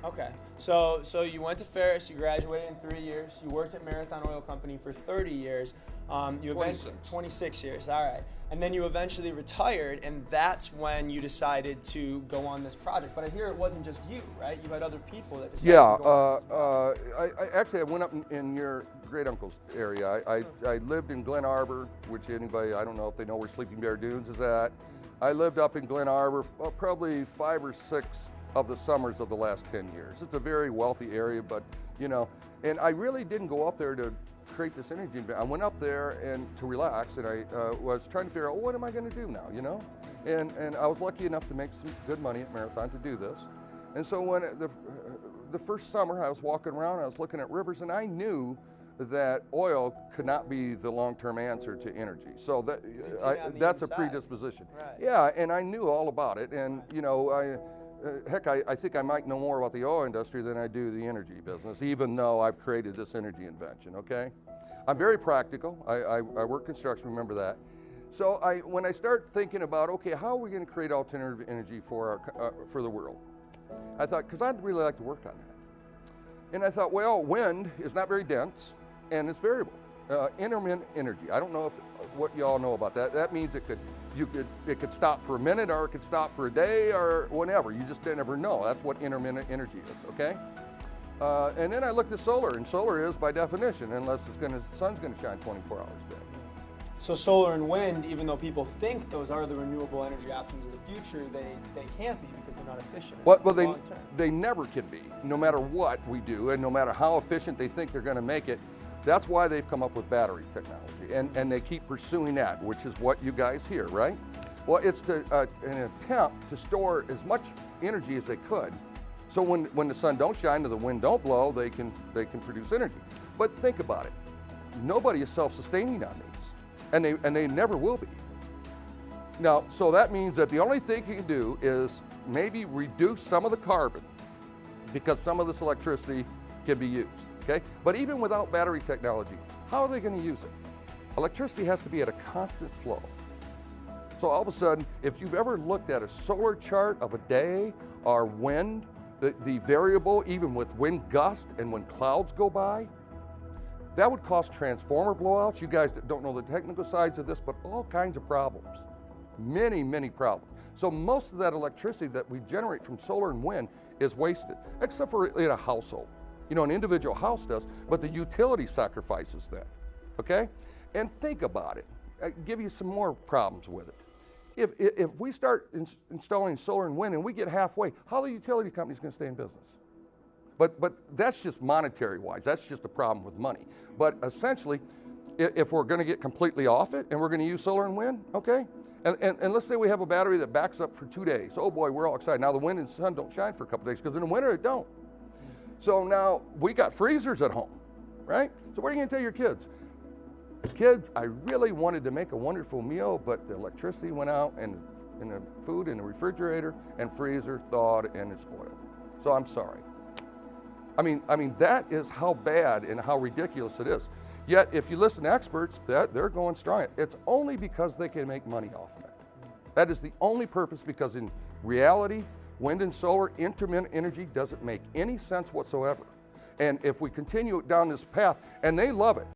Okay. So you went to Ferris, you graduated in 3 years, you worked at Marathon Oil Company for 30 years. 26 years, all right. And then you eventually retired, and that's when you decided to go on this project. But I hear it wasn't just you, right? You had other people that decided Yeah, to go on this project. I went up in your great uncle's area. I lived in Glen Arbor, which anybody, I don't know if they know where Sleeping Bear Dunes is at. I lived up in Glen Arbor probably 5 or 6 of the summers of the last 10 years. It's a very wealthy area, but you know, and I really didn't go up there to create this energy event. I went up there and to relax, and I was trying to figure out, well, what am I going to do now, you know? And I was lucky enough to make some good money at Marathon to do this. And so when the first summer I was walking around, I was looking at rivers, and I knew that oil could not be the long-term answer to energy. So that's a predisposition. Right. Yeah, and I knew all about it, and you know, heck, I think I might know more about the oil industry than I do the energy business, even though I've created this energy invention, okay? I'm very practical. I work construction, remember that. So when I start thinking about, okay, how are we going to create alternative energy for the world? I thought, because I'd really like to work on that. And I thought, well, wind is not very dense, and it's variable. Intermittent energy. I don't know what you all know about that. That means it could stop for a minute, or it could stop for a day, or whenever. You just never know. That's what intermittent energy is, okay? And then I looked at solar, and solar is by definition, unless the sun's going to shine 24 hours a day. So solar and wind, even though people think those are the renewable energy options of the future, they can't be because they're not efficient. Well, they never can be, no matter what we do, and no matter how efficient they think they're going to make it. That's why they've come up with battery technology, and they keep pursuing that, which is what you guys hear, right? Well, it's an attempt to store as much energy as they could, so when the sun don't shine or the wind don't blow, they can produce energy. But think about it, nobody is self-sustaining on these, and they never will be. Now, so that means that the only thing you can do is maybe reduce some of the carbon, because some of this electricity can be used. Okay? But even without battery technology, how are they going to use it? Electricity has to be at a constant flow. So all of a sudden, if you've ever looked at a solar chart of a day or wind, the variable, even with wind gust and when clouds go by, that would cause transformer blowouts. You guys don't know the technical sides of this, but all kinds of problems. Many, many problems. So most of that electricity that we generate from solar and wind is wasted, except for in a household. You know, an individual house does, but the utility sacrifices that, okay? And think about it. I'll give you some more problems with it. If we start installing solar and wind and we get halfway, how are the utility companies going to stay in business? But that's just monetary wise. That's just a problem with money. But essentially, if we're going to get completely off it and we're going to use solar and wind, okay? And let's say we have a battery that backs up for 2 days. Oh boy, we're all excited. Now the wind and the sun don't shine for a couple days because in the winter it don't. So now we got freezers at home, right? So what are you going to tell your kids? Kids, I really wanted to make a wonderful meal, but the electricity went out and the food in the refrigerator and freezer thawed and it spoiled. So I'm sorry. I mean that is how bad and how ridiculous it is. Yet if you listen to experts, they're going strong. It's only because they can make money off of it. That is the only purpose, because in reality, wind and solar, intermittent energy doesn't make any sense whatsoever. And if we continue down this path, and they love it,